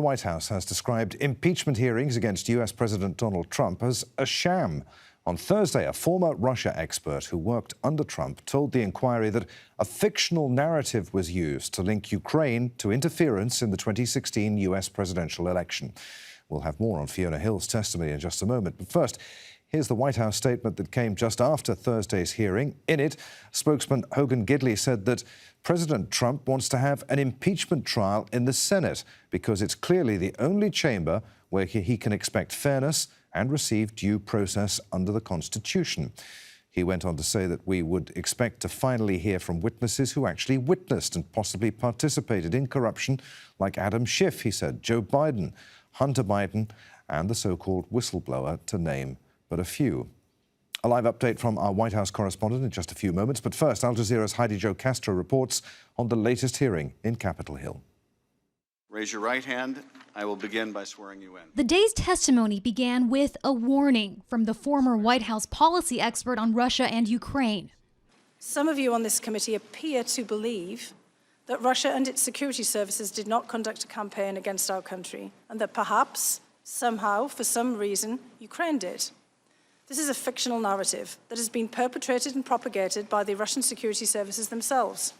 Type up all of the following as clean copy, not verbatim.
White House has described impeachment hearings against US President Donald Trump as a sham. On Thursday, a former Russia expert who worked under Trump told the inquiry that a fictional narrative was used to link Ukraine to interference in the 2016 US presidential election. We'll have more on Fiona Hill's testimony in just a moment. But first, here's the White House statement that came just after Thursday's hearing. In it, spokesman Hogan Gidley said that President Trump wants to have an impeachment trial in the Senate because it's clearly the only chamber where he can expect fairness and receive due process under the Constitution. He went on to say that we would expect to finally hear from witnesses who actually witnessed and possibly participated in corruption, like Adam Schiff, he said, Joe Biden, Hunter Biden, and the so-called whistleblower, to name but a few. A live update from our White House correspondent in just a few moments. But first, Al Jazeera's Heidi Jo Castro reports on the latest hearing in Capitol Hill. Raise your right hand. I will begin by swearing you in. The day's testimony began with a warning from the former White House policy expert on Russia and Ukraine. Some of you on this committee appear to believe that Russia and its security services did not conduct a campaign against our country, and that perhaps, somehow, for some reason, Ukraine did. This is a fictional narrative that has been perpetrated and propagated by the Russian security services themselves.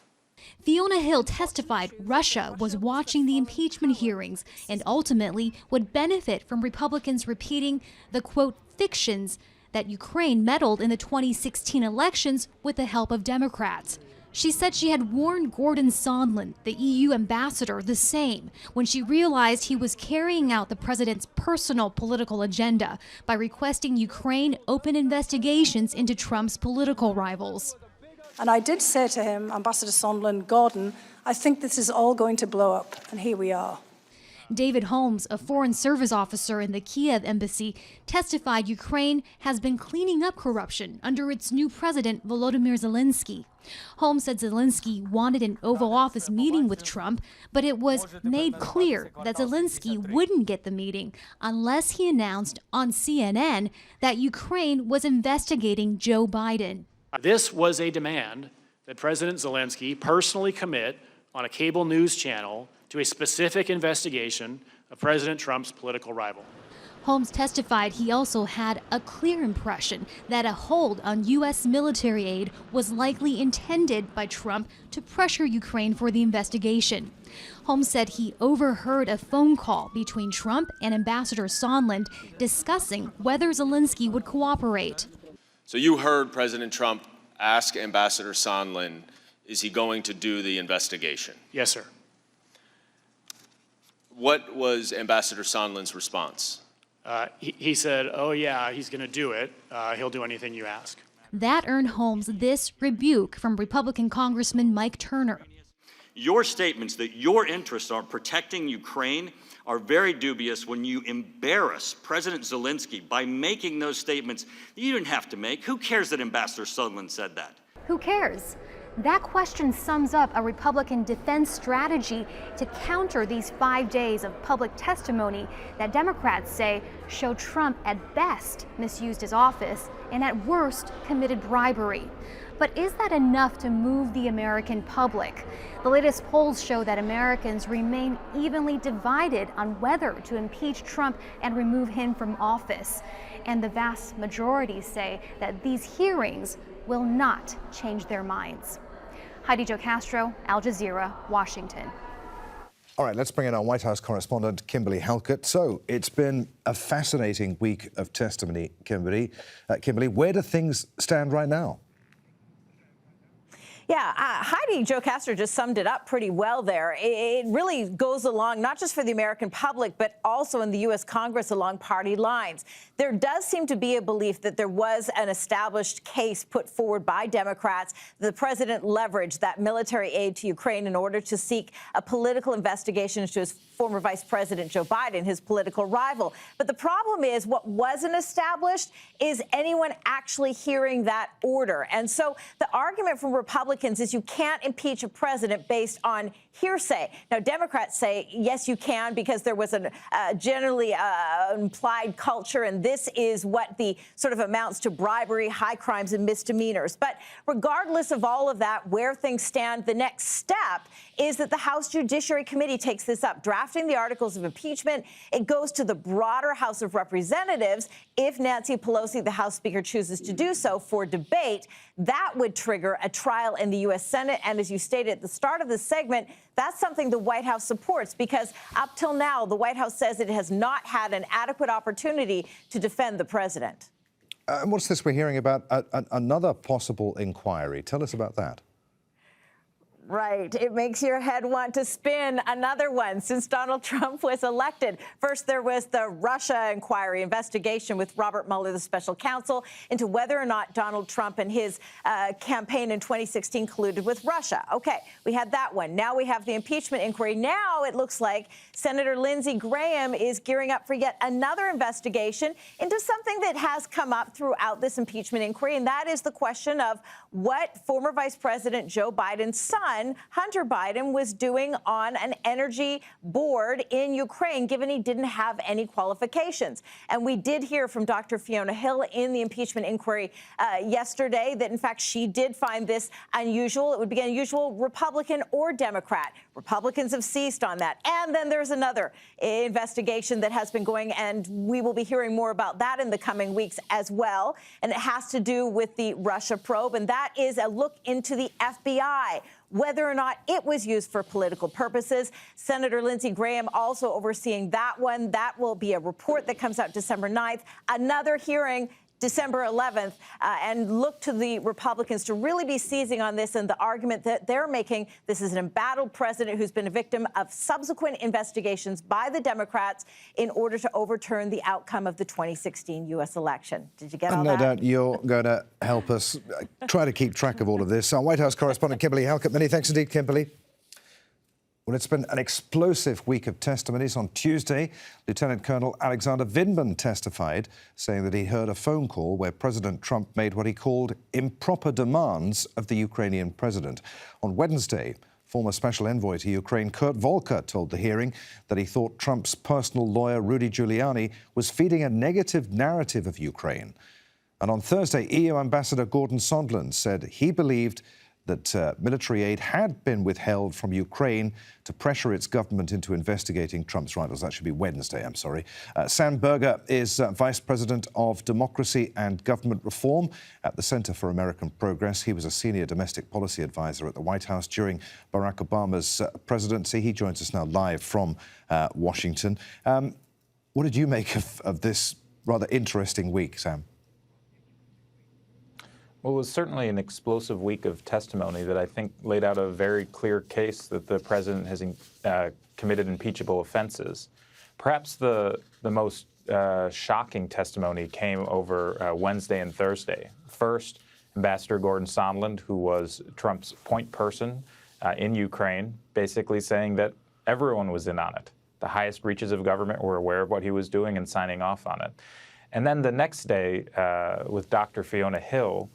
Fiona Hill testified Russia was watching the impeachment hearings and ultimately would benefit from Republicans repeating the, quote, fictions that Ukraine meddled in the 2016 elections with the help of Democrats. She said she had warned Gordon Sondland, the EU ambassador, the same when she realized he was carrying out the president's personal political agenda by requesting Ukraine open investigations into Trump's political rivals. And I did say to him, Ambassador Sondland, Gordon, I think this is all going to blow up, and here we are. David Holmes, a foreign service officer in the Kiev embassy, testified Ukraine has been cleaning up corruption under its new president, Volodymyr Zelenskyy. Holmes said Zelenskyy wanted an Oval Office meeting with Trump, but it was made clear that Zelenskyy wouldn't get the meeting unless he announced on CNN that Ukraine was investigating Joe Biden. This was a demand that President Zelenskyy personally commit on a cable news channel to a specific investigation of President Trump's political rival. Holmes testified he also had a clear impression that a hold on U.S. military aid was likely intended by Trump to pressure Ukraine for the investigation. Holmes said he overheard a phone call between Trump and Ambassador Sondland discussing whether Zelenskyy would cooperate. So you heard President Trump ask Ambassador Sondland, is he going to do the investigation? Yes, sir. What was Ambassador Sondland's response? He said, oh yeah, he's going to do it. He'll do anything you ask. That earned Holmes this rebuke from Republican Congressman Mike Turner. Your statements that your interests are protecting Ukraine are very dubious when you embarrass President Zelenskyy by making those statements that you didn't have to make. Who cares that Ambassador Sondland said that? Who cares? That question sums up a Republican defense strategy to counter these 5 days of public testimony that Democrats say show Trump at best misused his office and at worst committed bribery. But is that enough to move the American public? The latest polls show that Americans remain evenly divided on whether to impeach Trump and remove him from office. And the vast majority say that these hearings will not change their minds. Heidi Jo Castro, Al Jazeera, Washington. All right, let's bring in our White House correspondent, Kimberly Halkett. So it's been a fascinating week of testimony, Kimberly. Kimberly, where do things stand right now? Yeah, Heidi Jo Castro just summed it up pretty well there. It really goes along, not just for the American public, but also in the U.S. Congress along party lines. There does seem to be a belief that there was an established case put forward by Democrats. The president leveraged that military aid to Ukraine in order to seek a political investigation into his former Vice President Joe Biden, his political rival. But the problem is what wasn't established is anyone actually hearing that order. And so the argument from Republicans Republicans is you can't impeach a president based on hearsay. Now, Democrats say, yes, you can, because there was a generally implied culture, and this is what the sort of amounts to bribery, high crimes, and misdemeanors. But regardless of all of that, where things stand, the next step is that the House Judiciary Committee takes this up, drafting the articles of impeachment. It goes to the broader House of Representatives if Nancy Pelosi, the House Speaker, chooses to do so for debate. That would trigger a trial in the U.S. Senate. And as you stated at the start of this segment, that's something the White House supports, because up till now, the White House says it has not had an adequate opportunity to defend the president. And what's this we're hearing about another possible inquiry? Tell us about that. Right. It makes your head want to spin. Another one since Donald Trump was elected. First, there was the Russia inquiry investigation with Robert Mueller, the special counsel, into whether or not Donald Trump and his campaign in 2016 colluded with Russia. OK, we had that one. Now we have the impeachment inquiry. Now it looks like Senator Lindsey Graham is gearing up for yet another investigation into something that has come up throughout this impeachment inquiry, and that is the question of what former Vice President Joe Biden's son, Hunter Biden, was doing on an energy board in Ukraine, given he didn't have any qualifications. And we did hear from Dr. Fiona Hill in the impeachment inquiry yesterday that, in fact, she did find this unusual. It would be unusual, Republican or Democrat. Republicans have seized on that. And then there's another investigation that has been going, and we will be hearing more about that in the coming weeks as well. And it has to do with the Russia probe, and that is a look into the FBI, whether or not it was used for political purposes. Senator Lindsey Graham also overseeing that one. That will be a report that comes out December 9th. Another hearing December 11th, and look to the Republicans to really be seizing on this and the argument that they're making. This is an embattled president who's been a victim of subsequent investigations by the Democrats in order to overturn the outcome of the 2016 U.S. election. Did you get all that? No doubt you're going to help us try to keep track of all of this. Our White House correspondent Kimberly Halkett. Many thanks indeed, Kimberly. Well, it's been an explosive week of testimonies. On Tuesday, Lieutenant-Colonel Alexander Vindman testified, saying that he heard a phone call where President Trump made what he called improper demands of the Ukrainian president. On Wednesday, former Special Envoy to Ukraine, Volker, told the hearing that he thought Trump's personal lawyer, Rudy Giuliani, was feeding a negative narrative of Ukraine. And on Thursday, EU Ambassador Gordon Sondland said he believed that military aid had been withheld from Ukraine to pressure its government into investigating Trump's rivals. That should be Wednesday, I'm sorry. Berger is Vice President of Democracy and Government Reform at the Center for American Progress. He was a senior domestic policy advisor at the White House during Barack Obama's presidency. He joins us now live from Washington. What did you make of this rather interesting week, Sam? Well, it was certainly an explosive week of testimony that I think laid out a very clear case that the president has committed impeachable offenses. Perhaps the most shocking testimony came over Wednesday and Thursday. First, Ambassador Gordon Sondland, who was Trump's point person in Ukraine, basically saying that everyone was in on it. The highest reaches of government were aware of what he was doing and signing off on it. And then the next day, with Dr. Fiona Hill,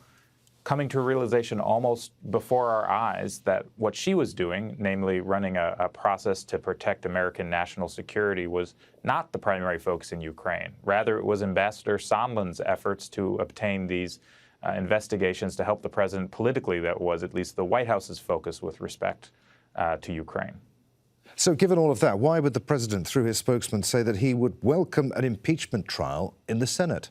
coming to a realization almost before our eyes that what she was doing, namely running a process to protect American national security, was not the primary focus in Ukraine. Rather, it was Ambassador Sondland's efforts to obtain these investigations to help the president politically that was at least the White House's focus with respect to Ukraine. So given all of that, why would the president, through his spokesman, say that he would welcome an impeachment trial in the Senate?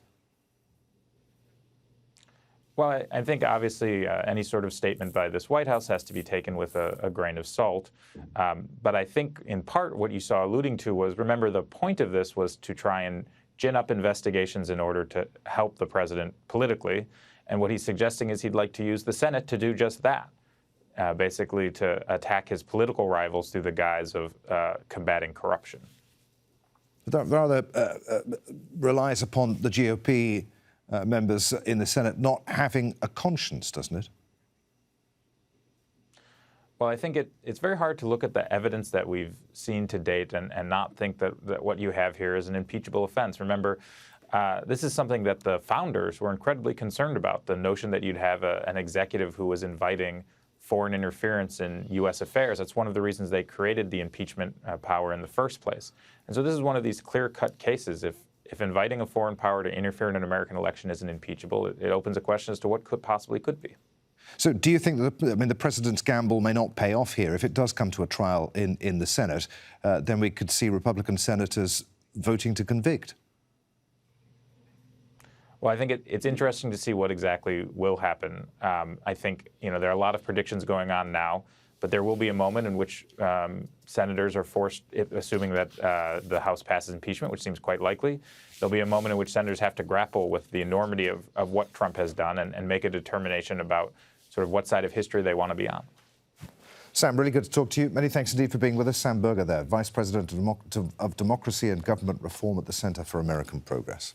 Well, I think obviously any sort of statement by this White House has to be taken with a grain of salt. But I think in part what you saw alluding to was, remember, the point of this was to try and gin up investigations in order to help the president politically. And what he's suggesting is he'd like to use the Senate to do just that, basically to attack his political rivals through the guise of combating corruption. That rather relies upon the GOP members in the Senate not having a conscience, doesn't it? Well, I think it's very hard to look at the evidence that we've seen to date and not think that what you have here is an impeachable offense. Remember, this is something that the founders were incredibly concerned about, the notion that you'd have an executive who was inviting foreign interference in U.S. affairs. That's one of the reasons they created the impeachment power in the first place. And so this is one of these clear-cut cases. If inviting a foreign power to interfere in an American election isn't impeachable, it opens a question as to what possibly could be. So do you think that, the president's gamble may not pay off here? If it does come to a trial in the Senate, then we could see Republican senators voting to convict. Well, I think it's interesting to see what exactly will happen. I think, there are a lot of predictions going on now, but there will be a moment in which senators are forced, assuming that the House passes impeachment, which seems quite likely, there'll be a moment in which senators have to grapple with the enormity of what Trump has done and make a determination about sort of what side of history they want to be on. Sam, really good to talk to you. Many thanks indeed for being with us. Sam Berger there, Vice President of Democracy and Government Reform at the Center for American Progress.